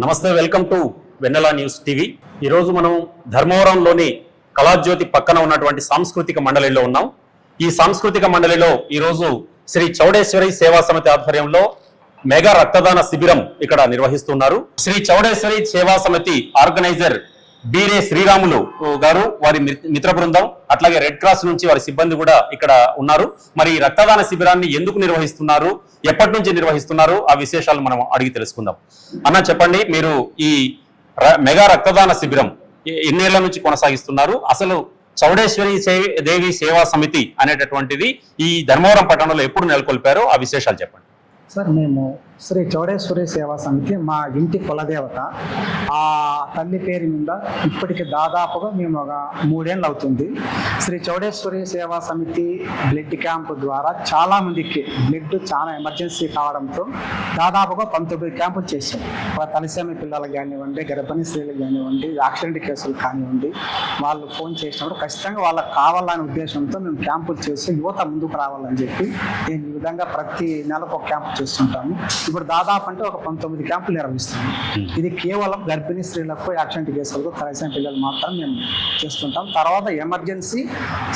నమస్తే, welcome to Vennela news TV. ఈరోజు మనం ధర్మవరంలోని కళాజ్యోతి పక్కన ఉన్నటువంటి సాంస్కృతిక మండలిలో ఉన్నాం. ఈ సాంస్కృతిక మండలిలో ఈరోజు శ్రీ చౌడేశ్వరి సేవా సమితి ఆధ్వర్యంలో మెగా రక్తదాన శిబిరం ఇక్కడ నిర్వహిస్తున్నారు. శ్రీ చౌడేశ్వరి సేవా సమితి ఆర్గనైజర్ బీరే శ్రీరాములు గారు, వారి మిత్ర బృందం, అట్లాగే రెడ్ క్రాస్ నుంచి వారి సిబ్బంది కూడా ఇక్కడ ఉన్నారు. మరి రక్తదాన శిబిరాన్ని ఎందుకు నిర్వహిస్తున్నారు, ఎప్పటి నుంచి నిర్వహిస్తున్నారు, ఆ విశేషాలు మనం అడిగి తెలుసుకుందాం. అన్న చెప్పండి, మీరు ఈ మెగా రక్తదాన శిబిరం ఎన్నేళ్ల నుంచి కొనసాగిస్తున్నారు? అసలు చౌడేశ్వరి దేవి సేవా సమితి అనేటటువంటిది ఈ ధర్మవరం పట్టణంలో ఎప్పుడు నెలకొల్పారో ఆ విశేషాలు చెప్పండి. సార్, మేము శ్రీ చౌడేశ్వరి సేవా సమితి మా ఇంటి కులదేవత. ఆ తల్లి పేరు మీద ఇప్పటికి దాదాపుగా మేము ఒక 3 ఏళ్ళు అవుతుంది. శ్రీ చౌడేశ్వరి సేవా సమితి బ్లడ్ క్యాంపు ద్వారా చాలామందికి బ్లడ్ చాలా ఎమర్జెన్సీ కావడంతో దాదాపుగా 19 క్యాంపులు చేశాం. తలసేమి పిల్లలకు కానివ్వండి, గర్భిణీ స్త్రీలకు కానివ్వండి, యాక్సిడెంట్ కేసులు కానివ్వండి, వాళ్ళు ఫోన్ చేసినప్పుడు ఖచ్చితంగా వాళ్ళకి కావాలనే ఉద్దేశంతో మేము క్యాంపులు చేసి యువత ముందుకు రావాలని చెప్పి నేను ఈ విధంగా ప్రతి నెలకు ఒక క్యాంపు చేస్తుంటాము. ఇప్పుడు దాదాపు అంటే ఒక 19 క్యాంపులు నిర్వహిస్తున్నాం. ఇది కేవలం గర్భిణీ స్త్రీలకు, యాక్సిడెంట్ కేసులకు, తలసేమి పిల్లలు మాత్రం మేము చేస్తుంటాం. తర్వాత ఎమర్జెన్సీ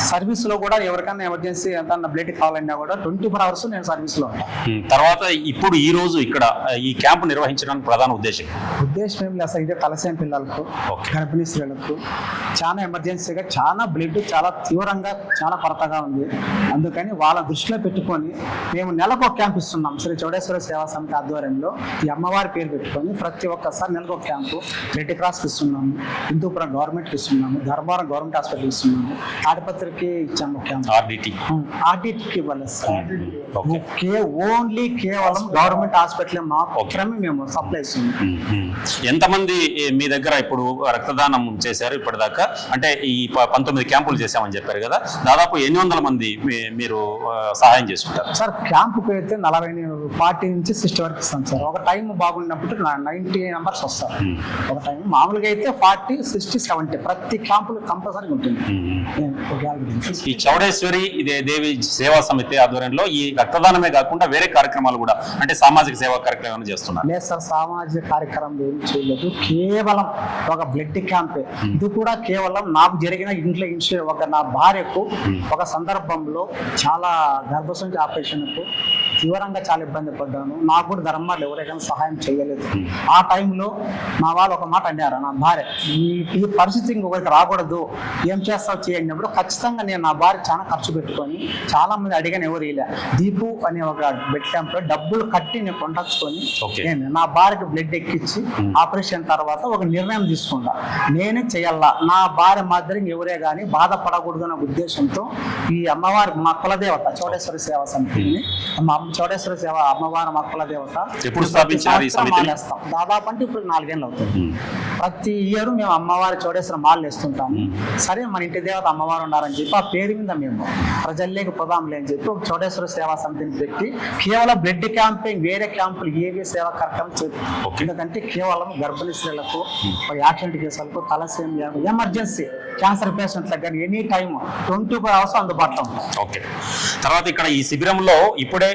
సర్వీస్లో కూడా ఎవరికైనా ఎమర్జెన్సీ ఎంత బ్లడ్ కావాలన్నా కూడా 24 hours నేను సర్వీస్లో ఉంటాను. తర్వాత ఇప్పుడు ఈ రోజు ఇక్కడ ఈ క్యాంపు నిర్వహించడానికి ప్రధాన ఉద్దేశం ఏం లేదు సార్, ఇదే తలసేమి పిల్లలకు, గర్భిణీ స్త్రీలకు చాలా ఎమర్జెన్సీగా చాలా బ్లడ్ చాలా తీవ్రంగా చాలా కొరతగా ఉంది. అందుకని వాళ్ళ దృష్టిలో పెట్టుకొని మేము నెలకు ఒక క్యాంప్ ఇస్తున్నాం. శ్రీ చౌడేశ్వర సేవా సమితి ఆధ్వర్యంలో ఈ అమ్మవారి పేరు పెట్టుకొని ప్రతి ఒక్కసారి నెలకు ఒక క్యాంపు రెడ్ క్రాస్కి ఇస్తున్నాము, హిందూపురం గవర్నమెంట్కి ఇస్తున్నాము, ధర్మవరం గవర్నమెంట్ హాస్పిటల్ ఇస్తున్నాము, ఆడపత్రికి ఇచ్చాము క్యాంప్, ఆర్డీటీకి ఇవ్వాలి సార్. ఓన్లీ కేవలం గవర్నమెంట్ హాస్పిటల్ మాత్రమే మేము సప్లై ఇస్తున్నాం. ఎంతమంది మీ దగ్గర ఇప్పుడు రక్తదానం చేశారు ఇప్పటిదాకా? అంటే ఈ 19 క్యాంపులు చేశామని చెప్పారు కదా, దాదాపు 800 మంది మీరు సహాయం చేసుకుంటారు సార్? క్యాంపుకి అయితే 40 నుంచి 60 వరకు ఇస్తాం సార్. ఒక టైం బాగున్నప్పుడు 90 మెంబర్స్ వస్తారు. ఒక టైం మామూలుగా అయితే 40, 60, 70 ప్రతి క్యాంపులు కంపల్సరీ ఉంటుంది. ఈ చౌడేశ్వరి దేవి సేవా సమితి ఆధ్వర్యంలో ఈ రక్తదానమే కాకుండా వేరే కార్యక్రమాలు కూడా, అంటే సామాజిక సేవా కార్యక్రమాలు చేస్తున్నారు? లేదు సార్, సామాజిక కార్యక్రమం ఏం చేయలేదు, కేవలం ఒక బ్లడ్ క్యాంపే. ఇది కూడా కేవలం నాకు జరిగిన ఇంట్లో ఒక నా భార్యకు ఒక సందర్భంలో చాలా గర్భసంచి ఆపరేషన్కు తీవ్రంగా చాలా ఇబ్బంది పడ్డాను. నాకు కూడా ధర్మాలు ఎవరికైనా సహాయం చేయలేదు. ఆ టైంలో మా వాళ్ళు ఒక మాట అన్నారు, నా భార్య ఈ పరిస్థితి ఇంకొకరికి రాకూడదు, ఏం చేస్తావు చేయనప్పుడు ఖచ్చితంగా నేను నా భార్య చాలా ఖర్చు పెట్టుకొని చాలా మంది అడిగాను, ఎవరు ఇలా దీపు అనే ఒక బ్లడ్ క్యాంప్ లో డబ్బులు కట్టి నేను కొంటచ్చుకొని నేను నా భార్యకి బ్లడ్ ఎక్కించి ఆపరేషన్ తర్వాత ఒక నిర్ణయం తీసుకుంటా, నేనే చేయాలా, నా భార్య మాదిరి ఎవరే కానీ బాధపడకూడదు అనే ఉద్దేశంతో ఈ అమ్మవారి మా కులదేవత చౌడేశ్వరి సేవా సమితిని, చౌడేశ్వరి సేవ అమ్మవారి మా కులదేవత ఎప్పుడు స్థాపించారు? దాదాపు అంటే ఇప్పుడు 4 ఏళ్ళు అవుతుంది. ప్రతి ఇయర్ మేము అమ్మవారి చౌడేశ్వరి మాలలు వేస్తుంటాము. సరే మన ఇంటి దేవత అమ్మవారు ఉన్నారని చెప్పి ఆ పేరు మీద మేము ప్రజల్లోకి పోదాంలే అని చెప్పి ఒక చౌడేశ్వరి సేవా సమితిని పెట్టి కేవలం బ్లడ్ క్యాంపింగ్ వేరే క్యాంపులు ఏవే సేవా కార్యక్రమం చేస్తాం. ఎందుకంటే కేవలం గర్భిణీ స్త్రీలకు, యాక్సిడెంట్ కేసులకు, తలసేమి, ఎమర్జెన్సీ క్యాన్సర్ పేషెంట్లకు కానీ ఎనీ టైం 24 hours అందుబాటులో ఉంటాం. ఓకే. తర్వాత ఇక్కడ ఈ శిబిరంలో ఇప్పుడే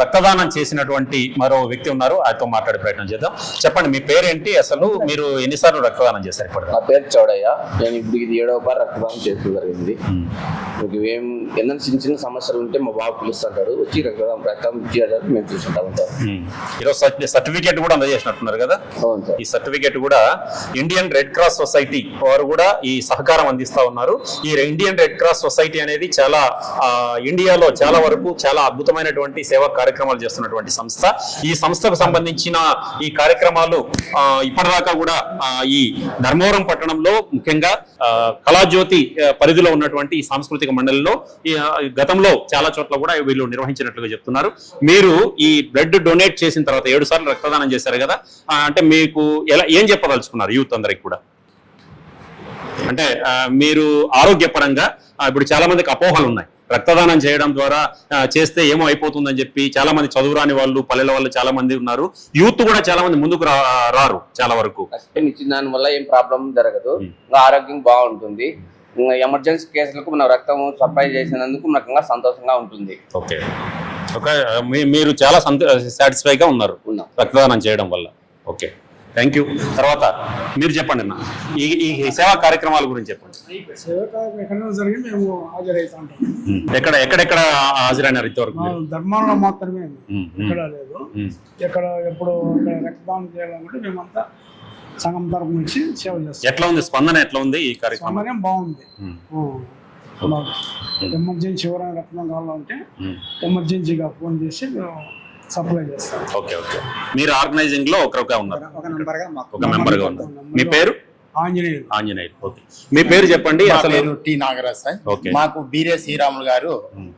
రక్తదానం చేసినటువంటి మరో వ్యక్తి ఉన్నారు, ఆయనతో మాట్లాడే ప్రయత్నం చేద్దాం. చెప్పండి, మీ పేరేంటి, అసలు మీరు ఎన్నిసార్లు రక్తదానం చేశారు? ఇప్పుడు నా పేరు చౌడయ్య. నేను ఇప్పుడు ఇది 7వ బార్ రక్తదానం చేస్తూ జరిగింది. మీకు ఏదైనా చిన్న చిన్న సమస్యలు ఉంటే మా బాబు పిలుస్తుంటాడు, వచ్చి రక్తం ఇచ్చేదాన్ని మేము చూసుకుంటాం. ఈరోజు సర్టిఫికేట్ కూడా అందజేసినట్టున్నారు కదా? ఈ సర్టిఫికేట్ కూడా ఇండియన్ రెడ్ క్రాస్ సొసైటీ వారు కూడా ఈ సహకారం అందిస్తా ఉన్నారు. ఈ ఇండియన్ రెడ్ క్రాస్ సొసైటీ అనేది చాలా ఇండియాలో చాలా వరకు చాలా అద్భుతమైనటువంటి సేవా కార్యక్రమాలు చేస్తున్నటువంటి సంస్థ. ఈ సంస్థకు సంబంధించిన ఈ కార్యక్రమాలు ఇప్పటిదాకా కూడా ఈ ధర్మవరం పట్టణంలో ముఖ్యంగా కళాజ్యోతి పరిధిలో ఉన్నటువంటి ఈ సాంస్కృతిక మండలిలో గతంలో చాలా చోట్ల కూడా వీళ్ళు నిర్వహించినట్లుగా చెప్తున్నారు. మీరు ఈ బ్లడ్ డొనేట్ చేసిన తర్వాత 7 సార్లు రక్తదానం చేశారు కదా, అంటే మీకు ఏం చెప్పదలుచుకున్నారు యూత్ అందరికి కూడా? అంటే మీరు ఆరోగ్యపరంగా ఇప్పుడు చాలా మందికి అపోహలు ఉన్నాయి, రక్తదానం చేయడం ద్వారా చేస్తే ఏమో అయిపోతుందని చెప్పి చాలా మంది చదువురాని వాళ్ళు, పల్లెల వాళ్ళు చాలా మంది ఉన్నారు. యూత్ కూడా చాలా మంది ముందుకు రారు చాలా వరకు. ఇచ్చిన దాని వల్ల ఏం ప్రాబ్లం జరగదు, ఆరోగ్యం బాగుంటుంది. ఎమర్జెన్సీ కేసులకు మనం రక్తం సప్లై చేసినందుకు మనకు సంతోషంగా ఉంటుంది. ఓకే. మీరు చాలా సాటిస్ఫైగా ఉన్నారు రక్తదానం చేయడం వల్ల. ఓకే. Thank you. తర్వాత మీరు చెప్పండి అన్న, ఈ సేవా కార్యక్రమాల గురించి చెప్పండి. ఎక్కడైనా జరిగి మేము హాజరవుతా ఉంటాం. ఎక్కడెక్కడ హాజరైనారు ఇంతవరకు మీరు? ధర్మాలలో మాత్రమే, ఎక్కడ లేదు. ఎక్కడ ఎప్పుడు రక్తదానం చేయాలనుకుంటే మేమంతా సంఘం తరపు నుంచి సేవ చేస్తాం. ఎట్లా ఉంది స్పందన, ఎట్లా ఉంది ఈ కార్యక్రమం? స్పందన బాగుంది. ఎమర్జెన్సీ ఎవరైనా రక్తం కావాలంటే ఎమర్జెన్సీగా ఫోన్ చేసి మేము సప్లై చేస్తాం. Okay okay. మీరు ఆర్గనైజింగ్ లో ఒకరుగా ఉన్నారు, ఒక మెంబర్ గా ఉన్నారు. మీ పేరు? ఆంజనేయులు. ఆంజనేయులు. ఓకే. మీ పేరు చెప్పండి. అసలు టి నాగరాజ్ సార్. ఓకే. మాకు బీరే శ్రీరాములు గారు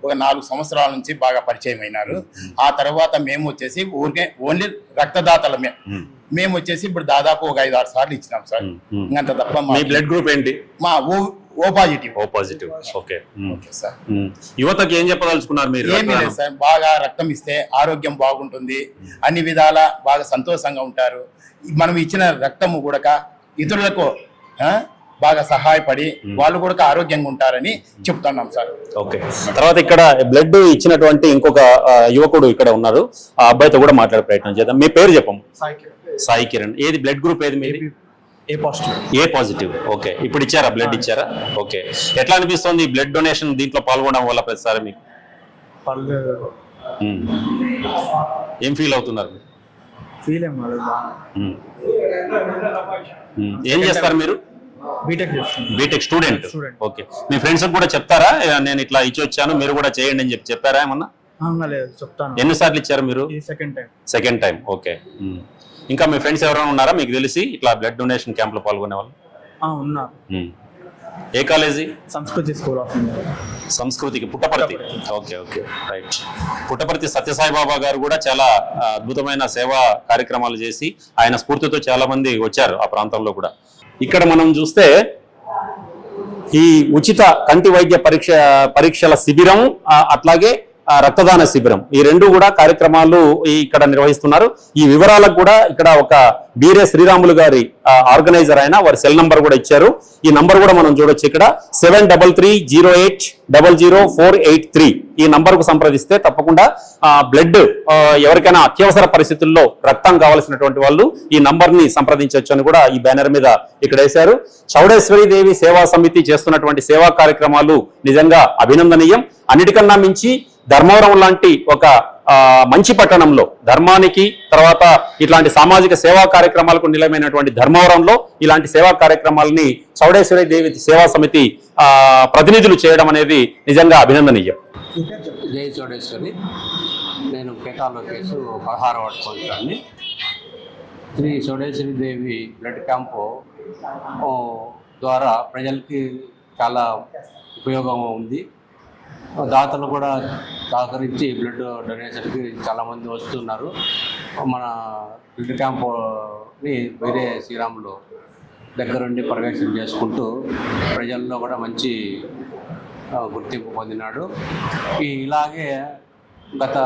ఒక 4 సంవత్సరాల నుంచి బాగా పరిచయం అయినారు. ఆ తర్వాత మేము వచ్చేసి ఓన్లీ రక్తదాతలమే. మేము వచ్చేసి ఇప్పుడు దాదాపు ఒక 5-6 సార్లు ఇచ్చినాం సార్. ఇంకంత తప్ప. మీ బ్లడ్ గ్రూప్ ఏంటి? మా O positive. O positive. Okay. Okay sir. యువతకి ఏం చెప్పదలుచుకున్నారు మీరు? ఏమీ లేదు సార్, బాగా రక్తం ఇస్తే ఆరోగ్యం బాగుంటుంది, అన్ని విధాల బాగా సంతోషంగా ఉంటారు. మనం ఇచ్చిన రక్తము కూడా ఇతరులకు బాగా సహాయపడి వాళ్ళు కూడా ఆరోగ్యంగా ఉంటారని చెప్తున్నాం సార్. ఓకే. తర్వాత ఇక్కడ బ్లడ్ ఇచ్చినటువంటి ఇంకొక యువకుడు ఇక్కడ ఉన్నారు, ఆ అబ్బాయితో కూడా మాట్లాడే ప్రయత్నం చేద్దాం. మీ పేరు చెప్పము. సాయి కిరణ్. ఏది బ్లడ్ గ్రూప్ ఏది మీది? ఏ పాజిటివ్. ఓకే. ఇప్పుడు ఇచ్చారా, బ్లడ్ ఇచ్చారా? ఓకే. ఎట్లా అనిపిస్తుంది ఈ బ్లడ్ డొనేషన్ దీంట్లో పాల్గొనడం వల్ల ప్రతిసారి మీకు? ఏం ఫీల్ అవుతున్నారు? ఏం చేస్తారు మీరు? B Tech student. ఓకే. మీ ఫ్రెండ్స్ కూడా చెప్తారా నేను ఇట్లా ఇచ్చి వచ్చాను మీరు కూడా చేయండి అని చెప్పారా ఏమన్నా? ఎన్నిసార్లు ఇచ్చారు మీరు? Second time. ఓకే. ఇంకా మీ ఫ్రెండ్స్ ఎవరైనా ఉన్నారా మీకు తెలిసి ఇట్లా బ్లడ్ డొనేషన్ క్యాంప్ లో పాల్గొనే వాళ్ళు? ఉన్నారు. ఏ college? Sanskriti school of India. సంస్కృతికి Puttaparthi. Okay okay, right. Puttaparthi Sathya Sai గారు కూడా చాలా అద్భుతమైన సేవా కార్యక్రమాలు చేసి ఆయన స్ఫూర్తితో చాలా మంది వచ్చారు ఆ ప్రాంతంలో కూడా. ఇక్కడ మనం చూస్తే ఈ ఉచిత కంటి వైద్య పరీక్షల శిబిరం, అట్లాగే రక్తదాన శిబిరం, ఈ రెండు కూడా కార్యక్రమాలు ఇక్కడ నిర్వహిస్తున్నారు. ఈ వివరాలకు కూడా ఇక్కడ ఒక బీరే శ్రీరాములు గారి ఆర్గనైజర్ అయిన వారి సెల్ నంబర్ కూడా ఇచ్చారు. ఈ నంబర్ కూడా మనం చూడొచ్చు ఇక్కడ 7330800483. ఈ నంబర్ కు సంప్రదిస్తే తప్పకుండా బ్లడ్ ఎవరికైనా అత్యవసర పరిస్థితుల్లో రక్తం కావాల్సినటువంటి వాళ్ళు ఈ నంబర్ ని సంప్రదించవచ్చు అని కూడా ఈ బ్యానర్ మీద ఇక్కడ వేశారు. చౌడేశ్వరి దేవి సేవా సమితి చేస్తున్నటువంటి సేవా కార్యక్రమాలు నిజంగా అభినందనీయం. అన్నిటికన్నా మించి ధర్మవరం లాంటి ఒక మంచి పట్టణంలో ధర్మానికి తర్వాత ఇట్లాంటి సామాజిక సేవా కార్యక్రమాలకు నిలమైనటువంటి ధర్మవరంలో ఇలాంటి సేవా కార్యక్రమాలని చౌడేశ్వరి దేవి సేవా సమితి ప్రతినిధులు చేయడం అనేది నిజంగా అభినందనీయం. జై చౌడేశ్వరి. నేను కేటాలో కేసు 16వ వార్డు కౌన్సిలర్ని. శ్రీ చౌడేశ్వరి దేవి బ్లడ్ క్యాంపు ద్వారా ప్రజలకి చాలా ఉపయోగం ఉంది. దాతలు కూడా సహకరించి బ్లడ్ డొనేషన్కి చాలామంది వస్తున్నారు. మన బ్లడ్ క్యాంపుని వేరే శ్రీరాములు దగ్గరుండి పర్యవేక్షణ చేసుకుంటూ ప్రజల్లో కూడా మంచి గుర్తింపు పొందినాడు. ఇలాగే గత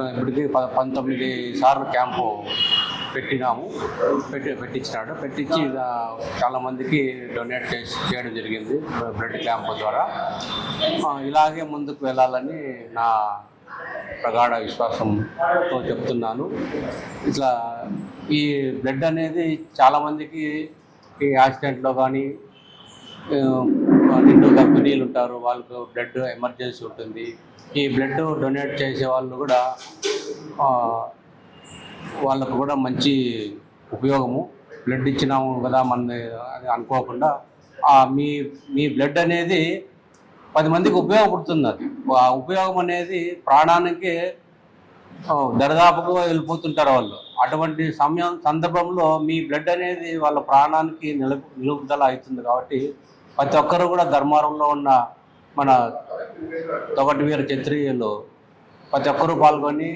ఇప్పటికి 19 సార్లు క్యాంపు పెట్టించినాడు. పెట్టించి చాలామందికి డొనేట్ చేయడం జరిగింది బ్లడ్ క్యాంపు ద్వారా. ఇలాగే ముందుకు వెళ్ళాలని నా ప్రగాఢ విశ్వాసంతో చెప్తున్నాను. ఇట్లా ఈ బ్లడ్ అనేది చాలామందికి ఈ యాక్సిడెంట్లో కానీ నిండు గర్భిణీలు ఉంటారు, వాళ్ళకు బ్లడ్ ఎమర్జెన్సీ ఉంటుంది. ఈ బ్లడ్ డొనేట్ చేసే వాళ్ళు కూడా వాళ్ళకు కూడా మంచి ఉపయోగము. బ్లడ్ ఇచ్చినాము కదా మన అనుకోకుండా మీ బ్లడ్ అనేది 10 మందికి ఉపయోగపడుతున్నది. ఆ ఉపయోగం అనేది ప్రాణానికి దరిదాపుగా వెళ్ళిపోతుంటారు వాళ్ళు. అటువంటి సందర్భంలో మీ బ్లడ్ అనేది వాళ్ళ ప్రాణానికి నిలుపుదల అవుతుంది. కాబట్టి ప్రతి ఒక్కరు కూడా ధర్మవరంలో ఉన్న మన తొగటి వీర క్షత్రియులు ప్రతి ఒక్కరూ పాల్గొని,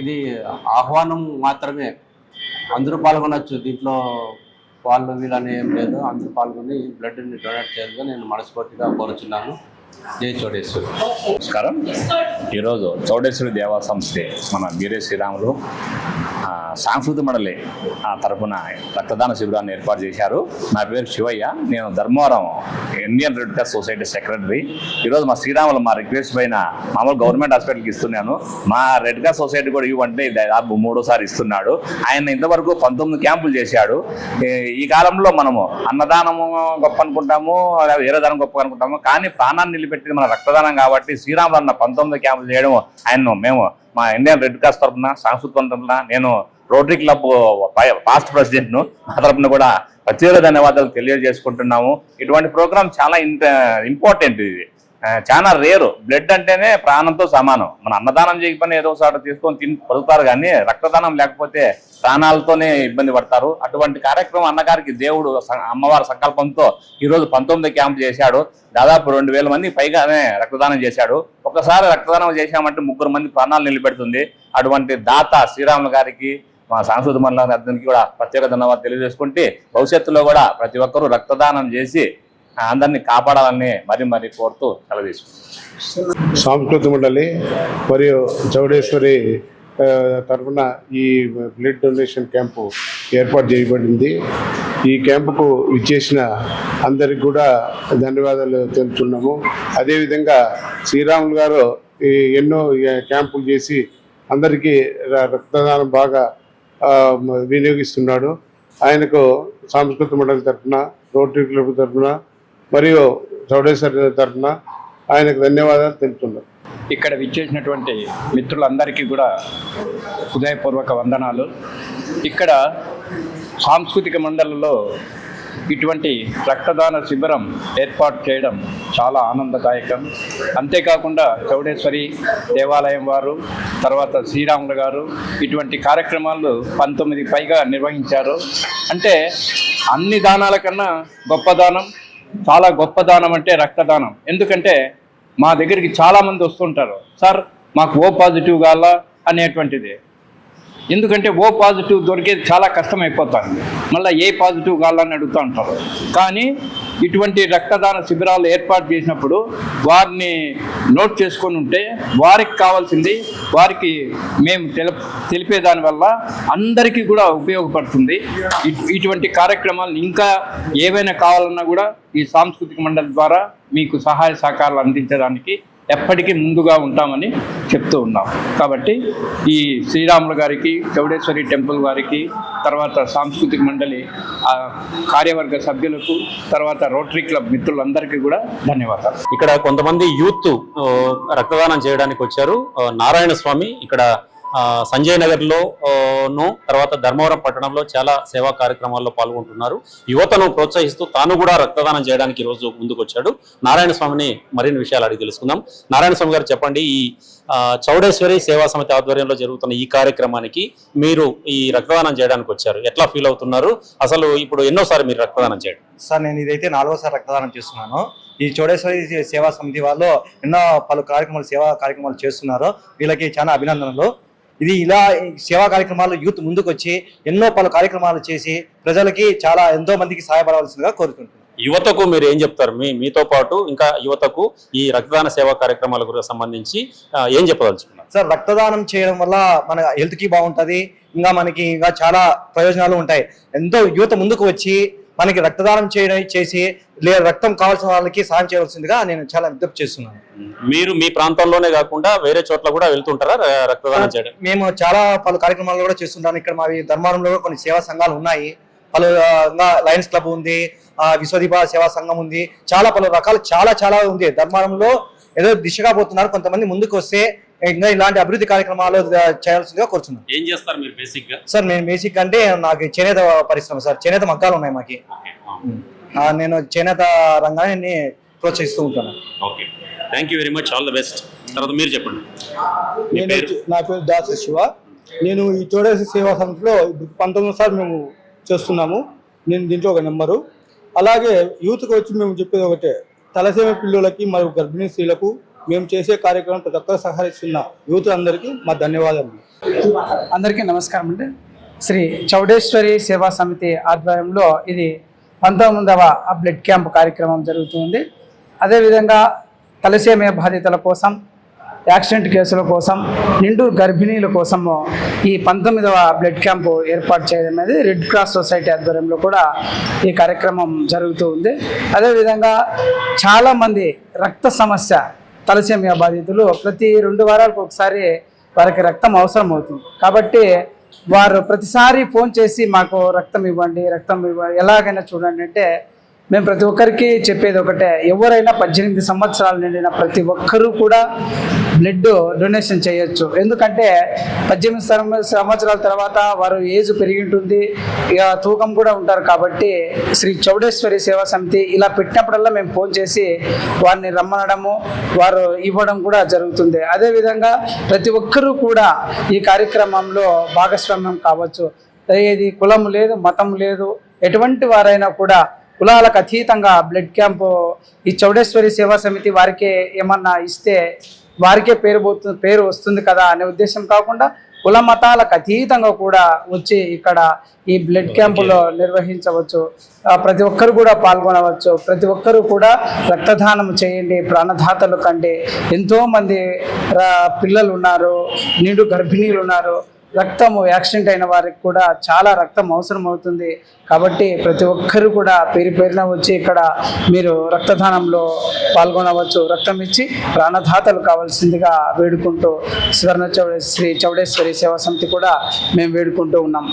ఇది ఆహ్వానం మాత్రమే, అందరూ పాల్గొనవచ్చు, దీంట్లో వాళ్ళు వీళ్ళని ఏం లేదు, అందరూ పాల్గొని బ్లడ్ని డొనేట్ చేయాలని నేను మనస్ఫూర్తిగా కోరుచున్నాను. జై చౌడేశ్వరి. నమస్కారం. ఈరోజు చౌడేశ్వరి దేవా సంస్థ మన బీరే శ్రీరాములు సాంస్కృతిక మండలి తరఫున రక్తదాన శిబిరాన్ని ఏర్పాటు చేశారు. నా పేరు శివయ్య, నేను Dharmavaram Indian red cross society secretary. ఈరోజు మా శ్రీరాములు మా రిక్వెస్ట్ పైన మామూలు గవర్నమెంట్ హాస్పిటల్కి ఇస్తున్నాను. మా రెడ్ క్రాస్ సొసైటీ కూడా ఇవ్వంటే దాదాపు 3వ ఇస్తున్నాడు. ఆయన ఇంతవరకు 19 క్యాంపులు చేశాడు. ఈ కాలంలో మనము అన్నదానము గొప్ప అనుకుంటాము, వేరే దానం గొప్ప అనుకుంటాము, కానీ ప్రాణాన్ని నిలబెట్టేది మన రక్తదానం కాబట్టి శ్రీరాములు అన్న 19 క్యాంపులు చేయడం ఆయన మేము మా ఇండియన్ రెడ్ క్రాస్ తరఫున సాంస్కృతిక తరఫున నేను రోటరీ క్లబ్ పాస్ట్ ప్రెసిడెంట్ను ఆ తరఫున కూడా ప్రత్యేక ధన్యవాదాలు తెలియజేసుకుంటున్నాము. ఇటువంటి ప్రోగ్రామ్ చాలా ఇంపార్టెంట్. ఇది చాలా రేరు. బ్లడ్ అంటేనే ప్రాణంతో సమానం. మన అన్నదానం చేయకపోయినా ఏదో ఒకసారి తీసుకొని తిని పడుతారు, కానీ రక్తదానం లేకపోతే ప్రాణాలతోనే ఇబ్బంది పడతారు. అటువంటి కార్యక్రమం అన్నగారికి దేవుడు అమ్మవారి సంకల్పంతో ఈరోజు 19 క్యాంపు చేశాడు. దాదాపు 2000 మంది పైగానే రక్తదానం చేశాడు. ఒకసారి రక్తదానం చేశామంటే 3 మంది ప్రాణాలు నిలబెడుతుంది. అటువంటి దాత శ్రీరాములు గారికి మా సాంస్కృతిక మండలి అతనికి కూడా ప్రత్యేక ధన్యవాదాలు తెలియజేసుకుంటే భవిష్యత్తులో కూడా ప్రతి ఒక్కరూ రక్తదానం చేసి అందరినీ కాపాడాలని మరీ కోరుతూ సెలవు. సాంస్కృతిక మండలి మరియు చౌడేశ్వరి తరఫున ఈ బ్లడ్ డొనేషన్ క్యాంపు ఏర్పాటు చేయబడింది. ఈ క్యాంపుకు ఇచ్చేసిన అందరికి కూడా ధన్యవాదాలు తెలుపుతున్నాము. అదేవిధంగా శ్రీరాములు గారు ఎన్నో క్యాంపులు చేసి అందరికీ రక్తదానం బాగా వినియోగిస్తున్నాడు. ఆయనకు సాంస్కృతిక మండలి తరఫున, రోటరీ క్లబ్ తరఫున మరియు చౌడేశ్వరి తరఫున ఆయనకు ధన్యవాదాలు తెలుపుతున్నాం. ఇక్కడ విచ్చేసినటువంటి మిత్రులందరికీ కూడా హృదయపూర్వక వందనాలు. ఇక్కడ సాంస్కృతిక మండలిలో ఇటువంటి రక్తదాన శిబిరం ఏర్పాటు చేయడం చాలా ఆనందదాయకం. అంతేకాకుండా చౌడేశ్వరి దేవాలయం వారు, తర్వాత శ్రీరాములు గారు ఇటువంటి కార్యక్రమాలు 19 పైగా నిర్వహించారు. అంటే అన్ని దానాల కన్నా గొప్ప దానం, చాలా గొప్ప దానం అంటే రక్తదానం. ఎందుకంటే మా దగ్గరికి చాలామంది వస్తుంటారు, సార్ మాకు ఓ పాజిటివ్ కావాలా అనేటువంటిది. ఎందుకంటే ఓ పాజిటివ్ దొరికేది చాలా కష్టమైపోతుంది, మళ్ళీ ఏ పాజిటివ్ కావాలని అడుగుతూ ఉంటారు. కానీ ఇటువంటి రక్తదాన శిబిరాలు ఏర్పాటు చేసినప్పుడు వారిని నోట్ చేసుకొని ఉంటే వారికి కావాల్సింది వారికి మేము తెలిపేదాని వల్ల అందరికీ కూడా ఉపయోగపడుతుంది. ఇటువంటి కార్యక్రమాలను ఇంకా ఏవైనా కావాలన్నా కూడా ఈ సాంస్కృతిక మండలి ద్వారా మీకు సహాయ సహకారాలు అందించడానికి ఎప్పటికీ ముందుగా ఉంటామని చెప్తూ ఉన్నాం. కాబట్టి ఈ శ్రీరాములు గారికి, చౌడేశ్వరి టెంపుల్ వారికి, తర్వాత సాంస్కృతిక మండలి కార్యవర్గ సభ్యులకు, తర్వాత రోటరీ క్లబ్ మిత్రులందరికీ కూడా ధన్యవాదాలు. ఇక్కడ కొంతమంది యూత్ రక్తదానం చేయడానికి వచ్చారు. నారాయణ స్వామి ఇక్కడ సంజయ్ నగర్లో తర్వాత ధర్మవరం పట్టణంలో చాలా సేవా కార్యక్రమాల్లో పాల్గొంటున్నారు. యువతను ప్రోత్సహిస్తూ తాను కూడా రక్తదానం చేయడానికి ఈరోజు ముందుకు వచ్చాడు. నారాయణ స్వామిని మరిన్ని విషయాలు అడిగి తెలుసుకుందాం. నారాయణ స్వామి గారు చెప్పండి, ఈ చౌడేశ్వరి సేవా సమితి ఆధ్వర్యంలో జరుగుతున్న ఈ కార్యక్రమానికి మీరు ఈ రక్తదానం చేయడానికి వచ్చారు, ఎట్లా ఫీల్ అవుతున్నారు? అసలు ఇప్పుడు ఎన్నోసారి మీరు రక్తదానం చేయడం? సార్, నేను ఇదైతే 4వసారి రక్తదానం చేస్తున్నాను. ఈ చౌడేశ్వరి సేవా సమితి వాళ్ళు ఎన్నో పలు సేవా కార్యక్రమాలు చేస్తున్నారు. వీళ్ళకి చాలా అభినందనలు. ఇది ఇలా సేవా కార్యక్రమాలు యూత్ ముందుకు వచ్చి ఎన్నో పలు కార్యక్రమాలు చేసి ప్రజలకి ఎంతో మందికి సహాయపడవలసిందిగా కోరుకుంటున్నాను. యువతకు మీరు ఏం చెప్తారు? మీతో పాటు ఇంకా యువతకు ఈ రక్తదాన సేవా కార్యక్రమాలకు సంబంధించి ఏం చెప్పదలుచుకున్నారు? సార్, రక్తదానం చేయడం వల్ల మన హెల్త్కి బాగుంటుంది, మనకి ఇంకా చాలా ప్రయోజనాలు ఉంటాయి. ఎంతో యువత ముందుకు వచ్చి మనకి రక్తదానం చేసి లేదా రక్తం కావాల్సిన వాళ్ళకి సాయం చేయవలసిందిగా నేను చాలా విజ్ఞప్తి చేస్తున్నాను. మీరు మీ ప్రాంతంలోనే కాకుండా వేరే చోట్ల కూడా వెళ్తుంటారా రక్తదానం చేయడం? మేము చాలా పలు కార్యక్రమాలు కూడా చేస్తుంటాను. ఇక్కడ మావి ధర్మవరంలో కూడా కొన్ని సేవా సంఘాలు ఉన్నాయి. పలు లయన్స్ క్లబ్ ఉంది, విశ్వదీప సేవా సంఘం ఉంది, చాలా పలు రకాలు చాలా ఉంది. ధర్మవరంలో ఏదో దిశగా పోతున్నారు. కొంతమంది ముందుకు వస్తే ఇంకా ఇలాంటి అభివృద్ధి కార్యక్రమాలు చేయాల్సిందిగా కోరుతున్నాను. ఏం చేస్తారు మీరు బేసిక్ గా? సార్, నేను బేసిక్ అంటే నాకు చేనేత పరిశ్రమ సార్, చేనేత మగ్గాలు ఉన్నాయి మాకి. నేను చేనేత రంగాన్ని ప్రోత్సహిస్తూ ఉంటాను. Okay, thank you very much, all the best. తర్వాత మీరు చెప్పండి. నా పేరు దాస శివ. నేను ఈ చౌడేశ్వరి సేవా సమితిలో 19 సార్లు మేము చేస్తున్నాము. నేను దీంట్లో ఒక నెంబరు. అలాగే యూత్కి వచ్చి మేము చెప్పేది ఒకటే, తలసేమ పిల్లలకి మరియు గర్భిణీ స్త్రీలకు మేము చేసే కార్యక్రమం ప్రతి ఒక్కరు సహకరిస్తున్న యూత్ అందరికీ మా ధన్యవాదాలు. అందరికీ నమస్కారం అండి. శ్రీ చౌడేశ్వరి సేవా సమితి ఆధ్వర్యంలో ఇది 19వ బ్లడ్ క్యాంప్ కార్యక్రమం జరుగుతుంది. అదేవిధంగా తలసేమియా బాధితుల కోసం, యాక్సిడెంట్ కేసుల కోసం, నిండు గర్భిణీల కోసము ఈ 19వ బ్లడ్ క్యాంపు ఏర్పాటు చేయడం అనేది రెడ్ క్రాస్ సొసైటీ ఆధ్వర్యంలో కూడా ఈ కార్యక్రమం జరుగుతూ ఉంది. అదేవిధంగా చాలామంది రక్త సమస్య తలసేమియా బాధితులు ప్రతి 2 వారాలకు ఒకసారి వారికి రక్తం అవసరం అవుతుంది. కాబట్టి వారు ప్రతిసారి ఫోన్ చేసి మాకు రక్తం ఇవ్వండి ఎలాగైనా చూడండి అంటే మేము ప్రతి ఒక్కరికి చెప్పేది ఒకటే, ఎవరైనా 18 సంవత్సరాలు నిండిన ప్రతి ఒక్కరూ కూడా బ్లడ్ డొనేషన్ చేయొచ్చు. ఎందుకంటే 18 సంవత్సరాల తర్వాత వారు ఏజ్ పెరిగి ఉంటుంది, ఇక తూకం కూడా ఉంటారు. కాబట్టి శ్రీ చౌడేశ్వరి సేవా సమితి ఇలా పెట్టినప్పుడల్లా మేము ఫోన్ చేసి వారిని రమ్మనడము, వారు ఇవ్వడం కూడా జరుగుతుంది. అదేవిధంగా ప్రతి ఒక్కరూ కూడా ఈ కార్యక్రమంలో భాగస్వామ్యం కావచ్చు. ఇది కులం లేదు, మతం లేదు, ఎటువంటి వారైనా కూడా కులాలకు అతీతంగా బ్లడ్ క్యాంపు ఈ చౌడేశ్వరి సేవా సమితి వారికే ఏమన్నా ఇస్తే వారికే పేరు వస్తుంది కదా అనే ఉద్దేశం కాకుండా కుల మతాలకు అతీతంగా కూడా వచ్చి ఇక్కడ ఈ బ్లడ్ క్యాంపులో నిర్వహించవచ్చు. ప్రతి ఒక్కరు కూడా పాల్గొనవచ్చు. ప్రతి ఒక్కరూ కూడా రక్తదానం చేయండి, ప్రాణదాతలు కండి. ఎంతోమంది పిల్లలు ఉన్నారు, నిండు గర్భిణీలు ఉన్నారు. రక్తము యాక్సిడెంట్ అయిన వారికి కూడా చాలా రక్తం అవసరం అవుతుంది. కాబట్టి ప్రతి ఒక్కరు కూడా పేరున వచ్చి ఇక్కడ మీరు రక్తదానంలో పాల్గొనవచ్చు. రక్తం ఇచ్చి ప్రాణదాతలు కావాల్సిందిగా వేడుకుంటూ శ్రీ చౌడేశ్వరి సేవా సమితి కూడా మేము వేడుకుంటూ ఉన్నాం.